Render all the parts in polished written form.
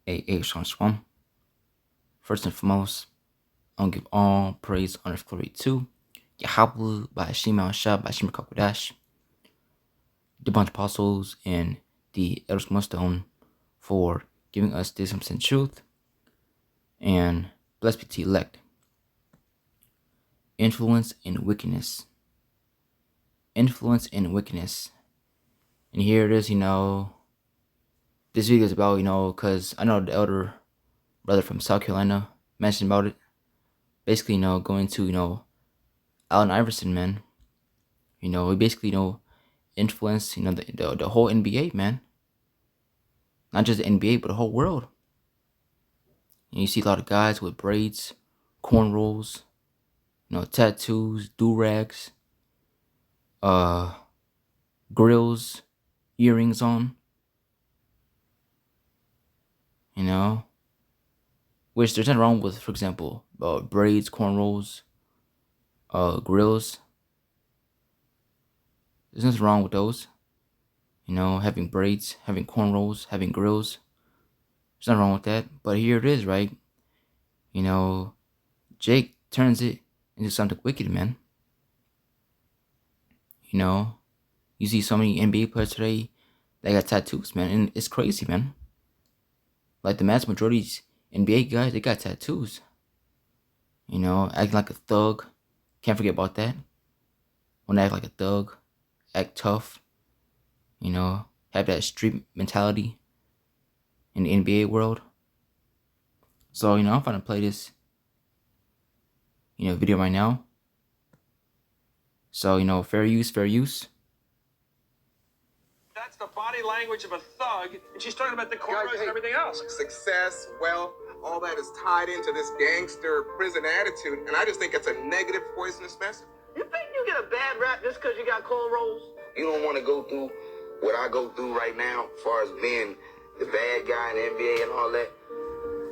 A Swam. First and foremost, I want to give all praise, honor, glory to Yahweh by Shema Shah by Shema Kakodash, the bunch of apostles and the elders milestone for giving us this and truth, and blessed be the elect. Influence and wickedness. Influence and wickedness. And here it is, this video is about, because I know the elder brother from South Carolina mentioned about it. Basically, going to, Allen Iverson, man. He basically, influenced, the whole NBA, man. Not just the NBA, but the whole world. And you see a lot of guys with braids, cornrows, tattoos, do-rags, grills, earrings on, which there's nothing wrong with, for example, braids, cornrows, grills. There's nothing wrong with those. Having braids, having cornrows, having grills. There's nothing wrong with that. But here it is, right? Jake turns it into something wicked, man. You see so many NBA players today, they got tattoos, man, and it's crazy, man. Like the mass majority of NBA guys, they got tattoos. Acting like a thug. Can't forget about that. Want to act like a thug, act tough, have that street mentality in the NBA world. So, I'm gonna play this, video right now. So, fair use, fair use. That's the body language of a thug, and she's talking about the cornrows and everything else. Success, wealth, all that is tied into this gangster prison attitude, and I just think it's a negative, poisonous message. You think you get a bad rap just because you got cornrows? You don't want to go through what I go through right now, as far as being the bad guy in the NBA and all that.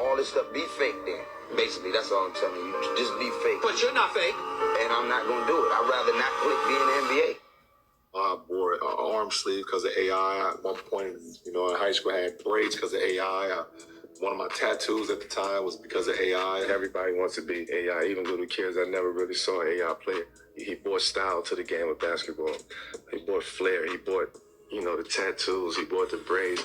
All this stuff, be fake then. Basically, that's all I'm telling you. Just be fake. But you're not fake. And I'm not going to do it. I'd rather not be in the NBA. I wore an arm sleeve because of AI. At one point, in high school, I had braids because of AI. One of my tattoos at the time was because of AI. Everybody wants to be AI, even little kids. I never really saw an AI play. He brought style to the game of basketball. He brought flair. He brought, the tattoos. He brought the braids.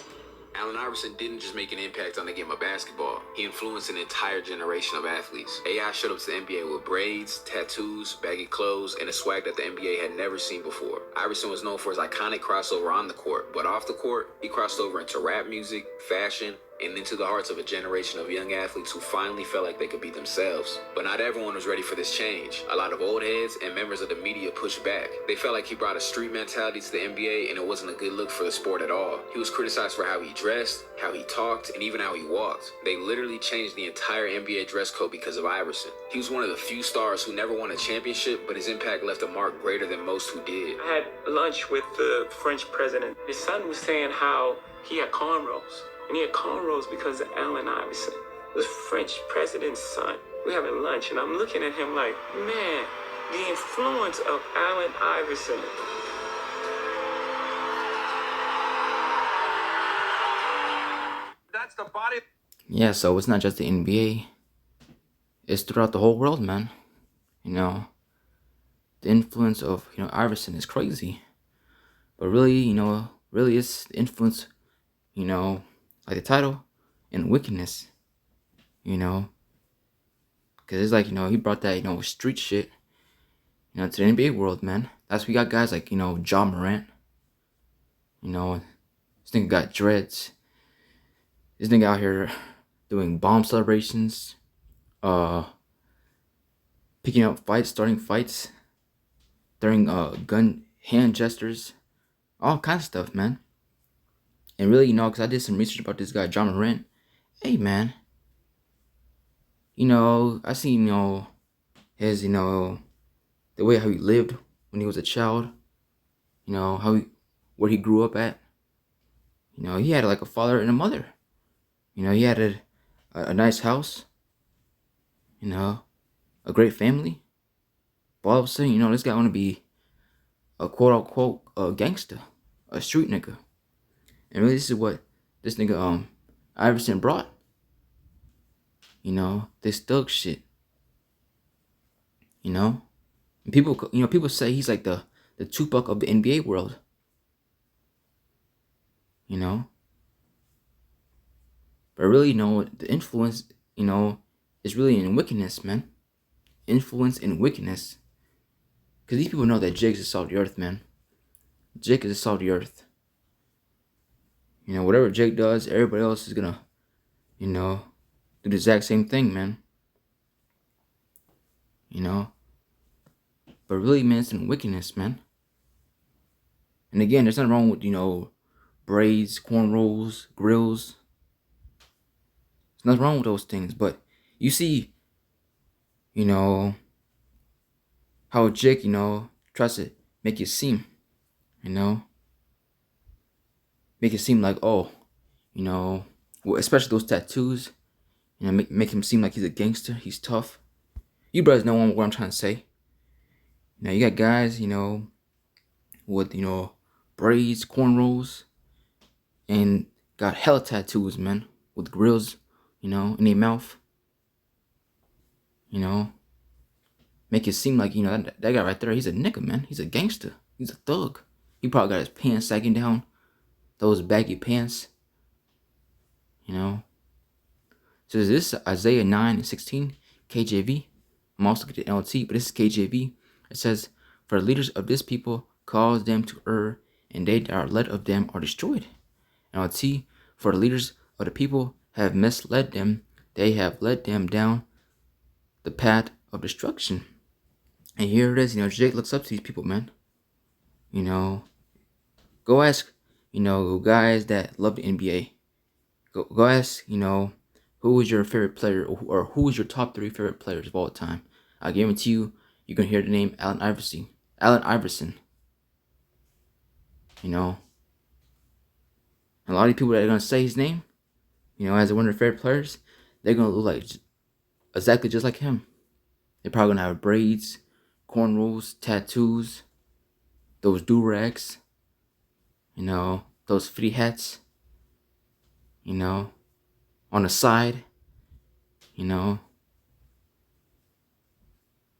Allen Iverson didn't just make an impact on the game of basketball. He influenced an entire generation of athletes. AI showed up to the NBA with braids, tattoos, baggy clothes, and a swag that the NBA had never seen before. Iverson was known for his iconic crossover on the court, but off the court, he crossed over into rap music, fashion, and into the hearts of a generation of young athletes who finally felt like they could be themselves. But not everyone was ready for this change. A lot of old heads and members of the media pushed back. They felt like he brought a street mentality to the NBA, and it wasn't a good look for the sport at all. He was criticized for how he dressed, how he talked, and even how he walked. They literally changed the entire NBA dress code because of Iverson. He was one of the few stars who never won a championship, but his impact left a mark greater than most who did. I had lunch with the French president. His son was saying how he had cornrows. And he had cornrows because of Allen Iverson, the French president's son. We're having lunch, and I'm looking at him like, man, the influence of Allen Iverson. That's the body. Yeah, so it's not just the NBA. It's throughout the whole world, man. The influence of, Iverson is crazy. But really, really it's the influence, like the title, and wickedness, because it's like, he brought that, street shit, to the NBA world, man. That's we got guys like, Ja Morant, this nigga got dreads, this nigga out here doing bomb celebrations, picking up fights, starting fights, during gun hand gestures, all kinds of stuff, man. And really, because I did some research about this guy, Ja Morant. Hey, man. I seen, his, the way how he lived when he was a child. Where he grew up at. He had like a father and a mother. He had a nice house. A great family. But all of a sudden, this guy want to be a quote-unquote gangster. A street nigga. And really, this is what this nigga Iverson brought this thug shit. And people say he's like the Tupac of the NBA world. But really, the influence, is really in wickedness, man. Influence in wickedness. Because these people know that Jake is the salt of the earth, man. Jake is the salt of the earth. Whatever Jake does, everybody else is gonna, do the exact same thing, man. But really, man, it's in wickedness, man. And again, there's nothing wrong with, braids, cornrows, grills. There's nothing wrong with those things. But you see, how Jake, tries to make it seem, make it seem like, oh, especially those tattoos, make him seem like he's a gangster, he's tough. You brothers know what I'm trying to say. You got guys, with, braids, cornrows, and got hella tattoos, man, with grills, in their mouth. Make it seem like, that guy right there, he's a nigga, man. He's a gangster. He's a thug. He probably got his pants sagging down, those baggy pants. So is this Isaiah 9:16, KJV? I'm also getting LT, but this is KJV. It says, "For the leaders of this people cause them to err, and they that are led of them are destroyed." LT, "For the leaders of the people have misled them, they have led them down the path of destruction." And here it is, Jake looks up to these people, man. Go ask, guys that love the NBA. Go ask, who is your favorite player, or who is your top 3 favorite players of all time. I guarantee you're gonna hear the name Allen Iverson. Allen Iverson. And a lot of people that are gonna say his name, as one of their favorite players, they're gonna look like exactly just like him. They're probably gonna have braids, cornrows, tattoos, those do-rags, those fitty hats, on the side,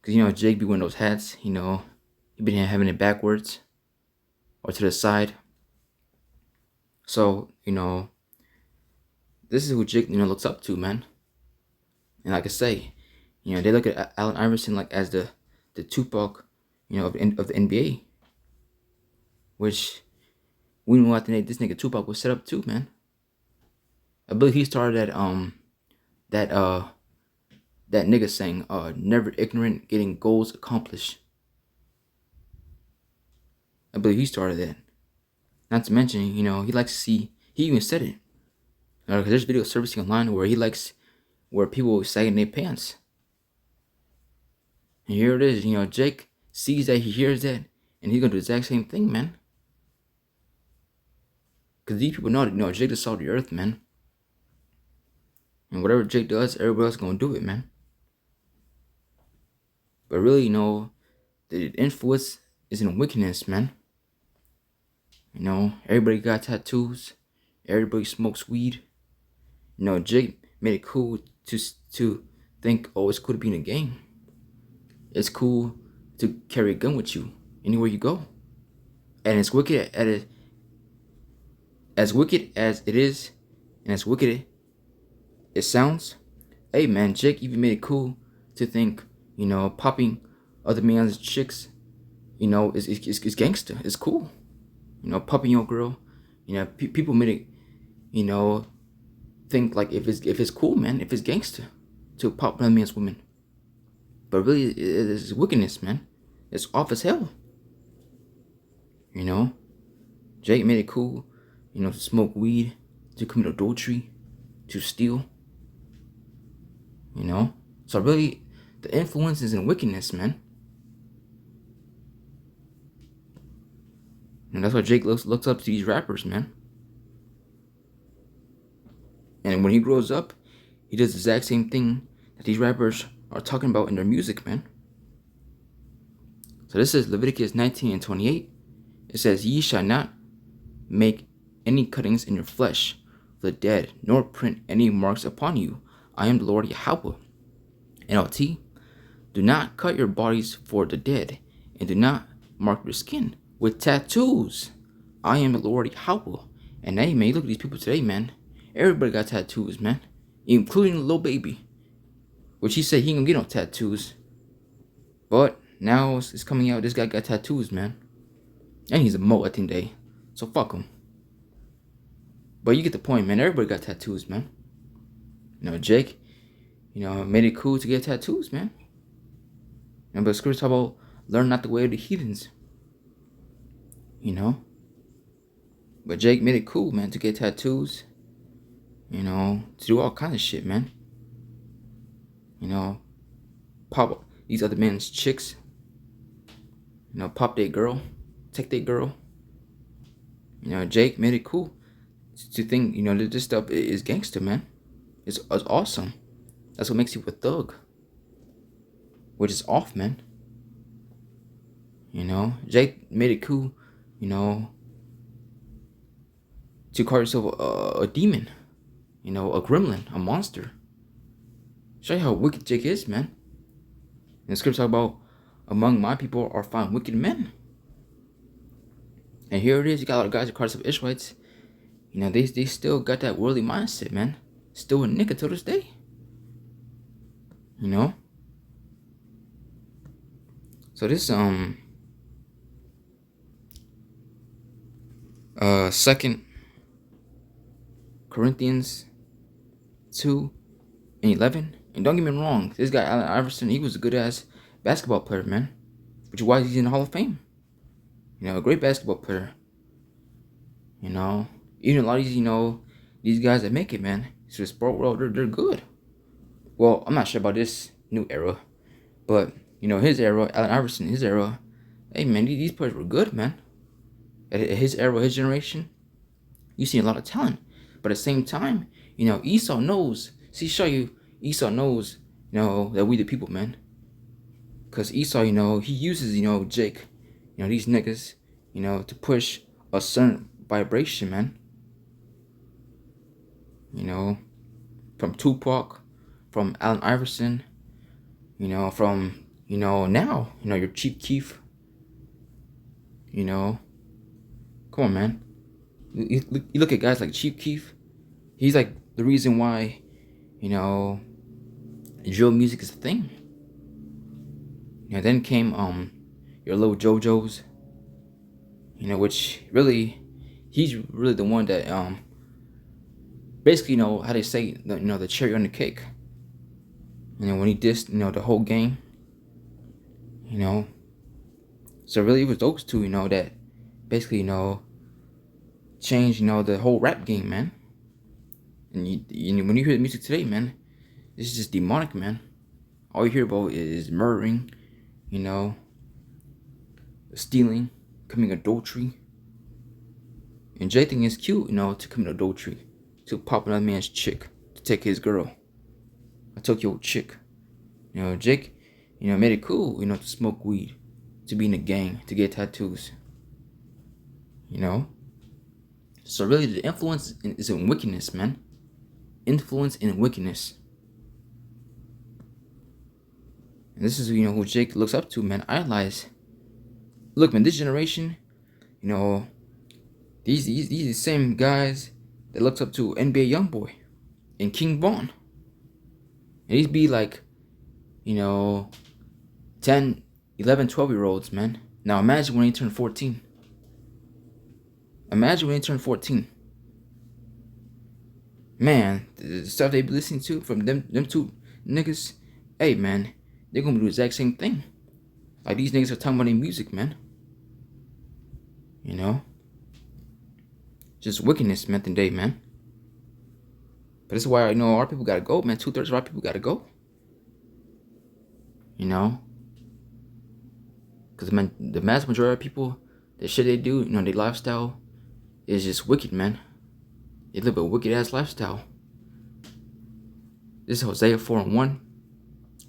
because Jake be wearing those hats, he been having it backwards or to the side. So this is who Jake looks up to, man. And like I say, they look at Allen Iverson like as the Tupac, of the NBA, which we know after this nigga Tupac was set up too, man. I believe he started that nigga saying, "Never ignorant, getting goals accomplished." I believe he started that. Not to mention, he likes to see. He even said it. Because there's video surfacing online where he likes where people sagging their pants. And here it is, Jake sees that, he hears that, and he's gonna do the exact same thing, man. Because these people know, Jake the salt of the earth, man. And whatever Jake does, everybody else gonna do it, man. But really, the influence is in wickedness, man. Everybody got tattoos. Everybody smokes weed. Jake made it cool to think, oh, it's cool to be in a gang. It's cool to carry a gun with you anywhere you go. And as wicked as it is, and as wicked it sounds, hey man, Jake even made it cool to think, popping other man's chicks, is gangster. It's cool. Popping your girl. People made it, think like if it's cool, man, if it's gangster to pop another man's woman. But really, it's wickedness, man. It's off as hell. Jake made it cool, to smoke weed, to commit adultery, to steal. So really, the influence is in wickedness, man. And that's why Jake looks up to these rappers, man. And when he grows up, he does the exact same thing that these rappers are talking about in their music, man. So this is Leviticus 19:28. It says, "Ye shall not make any cuttings in your flesh for the dead, nor print any marks upon you. I am the Lord Yahweh. NLT, do not cut your bodies for the dead, and do not mark your skin with tattoos. I am the Lord Yahweh. And hey, man, look at these people today, man. Everybody got tattoos, man, including the little baby, which he said he ain't gonna get no tattoos. But now it's coming out, this guy got tattoos, man. And he's a mo at the end of the day. So fuck him. But you get the point, man. Everybody got tattoos, man. Jake, made it cool to get tattoos, man. But scripture talk about learn not the way of the heathens. But Jake made it cool, man, to get tattoos. To do all kinds of shit, man. Pop these other men's chicks. Pop their girl, take their girl. Jake made it cool to think, that this stuff is gangster, man. It's awesome. That's what makes you a thug. Which is off, man. Jake made it cool, to call yourself a demon. A gremlin, a monster. Show you how wicked Jake is, man. And the scripture talk about, among my people are found wicked men. And here it is, you got a lot of guys who call themselves Israelites. They still got that worldly mindset, man. Still a nigga till this day. So this 2 Corinthians 2:11. And don't get me wrong, this guy Allen Iverson, he was a good ass basketball player, man. Which is why he's in the Hall of Fame. A great basketball player. Even a lot of these, these guys that make it, man, to the sport world, they're good. Well, I'm not sure about this new era, but his era, Allen Iverson, his era, hey man, these players were good, man. At his era, his generation, you see a lot of talent. But at the same time, Esau knows. See, show you, Esau knows, that we the people, man. Cause Esau, he uses, Jake, these niggas, to push a certain vibration, man. From Tupac, from Allen Iverson, from, now, your Chief Keef. Come on, man. You look at guys like Chief Keef. He's like the reason why, drill music is a thing. Then came your little JoJo's. Which really, he's really the one that basically, how they say, the cherry on the cake. When he dissed, the whole game. So really, it was those two, that basically, changed, the whole rap game, man. And when you hear the music today, man, this is just demonic, man. All you hear about is murdering, stealing, committing adultery. And Jay think it's cute, to commit adultery, to pop another man's chick, to take his girl. I took your chick. Jake, made it cool, to smoke weed, to be in a gang, to get tattoos. So really, the influence is in wickedness, man. Influence in wickedness. And this is, who Jake looks up to, man. Idolize. Look, man, this generation, these are the same guys that looks up to NBA Youngboy and King Von. And these be like, 10, 11, 12-year-olds, man. Now imagine when they turn 14. Imagine when they turn 14. Man, the stuff they be listening to from them two niggas, hey, man, they're gonna do the exact same thing. Like, these niggas are talking about their music, man. Just wickedness, man, today, man. But this is why, our people gotta go, man. 2/3 of our people gotta go. Because, man, the mass majority of people, the shit they do, their lifestyle is just wicked, man. They live a wicked-ass lifestyle. This is Hosea 4:1.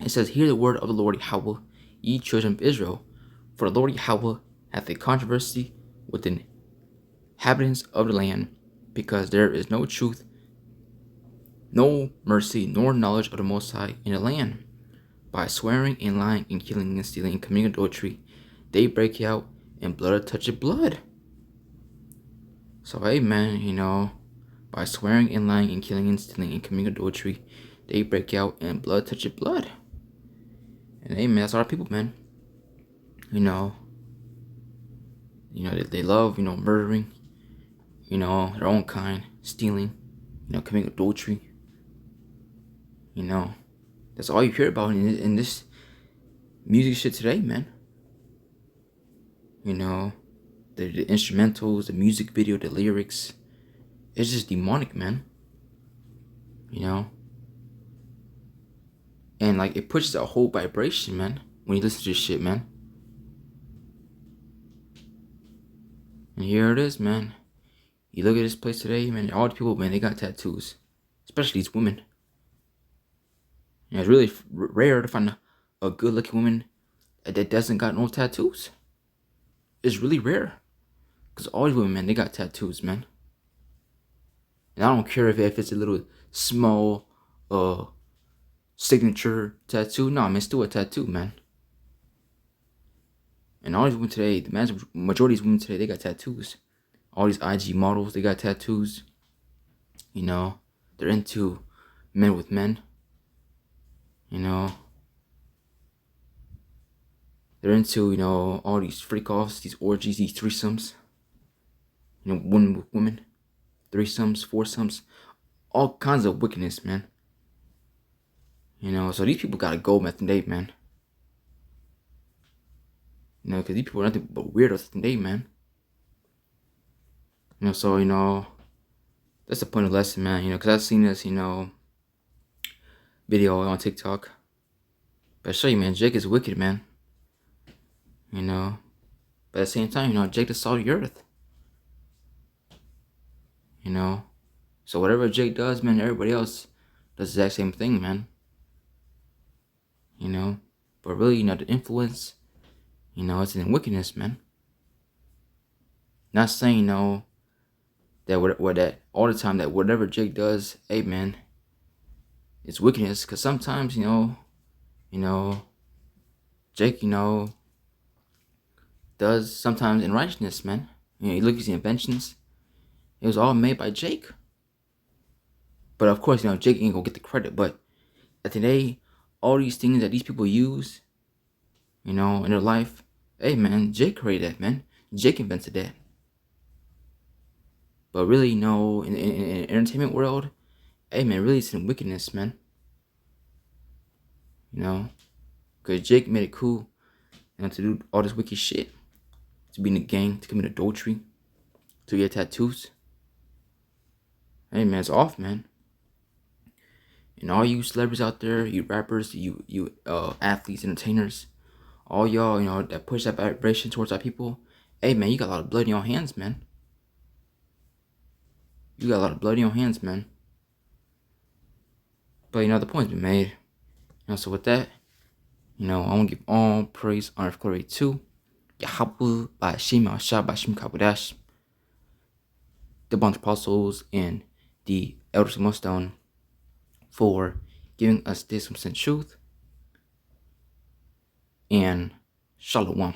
It says, hear the word of the Lord Yahweh, ye children of Israel. For the Lord Yahweh hath a controversy with the inhabitants of the land, because there is no truth no mercy nor knowledge of the Most High in the land. By swearing and lying and killing and stealing and committing adultery, they break out and blood toucheth blood. So amen, by swearing and lying and killing and stealing and committing adultery, they break out and blood toucheth blood. And amen, that's our people, man. They love, murdering, their own kind, stealing, committing adultery. That's all you hear about in this music shit today, man. The instrumentals, the music video, the lyrics. It's just demonic, man. And like it pushes a whole vibration, man, when you listen to this shit, man. And here it is, man. You look at this place today, man, all the people, man, they got tattoos. Especially these women. It's really rare to find a good looking woman that doesn't got no tattoos. It's really rare. Because all these women, man, they got tattoos, man. And I don't care if it's a little small signature tattoo. No, man, it's still a tattoo, man. And all these women today, the majority of these women today, they got tattoos. All these IG models, they got tattoos. They're into men with men. They're into, all these freak offs, these orgies, these threesomes. Women with women. Threesomes, foursomes. All kinds of wickedness, man. So these people gotta go, man, today, man. Because these people are nothing but weirdos today, man. So, that's the point of the lesson, man, because I've seen this, video on TikTok. But I show you, man, Jake is wicked, man. But at the same time, Jake the salt of the earth. So whatever Jake does, man, everybody else does the exact same thing, man. But really, the influence, it's in wickedness, man. Not saying, that all the time that whatever Jake does, hey, man, it's wickedness. Because sometimes, Jake, does sometimes in righteousness, man. You look at his inventions. It was all made by Jake. But of course, Jake ain't gonna get the credit. But at the day, all these things that these people use, in their life, hey, man, Jake created that, man. Jake invented that. But really, in the entertainment world, hey, man, really it's in wickedness, man. Because Jake made it cool, to do all this wicked shit. To be in a gang, to commit adultery, to get tattoos. Hey, man, it's off, man. And all you celebrities out there, you rappers, you athletes, entertainers, all y'all, that push that vibration towards our people, hey, man, you got a lot of blood in your hands, man. You got a lot of blood in your hands, man. But, the point's been made. So with that, I want to give all praise, honor, glory to Yahweh, Ba'ashim, Ashah, Ba'ashim, Kabudash, the bunch of apostles, and the elders of Mustone for giving us this some truth. And Shalom.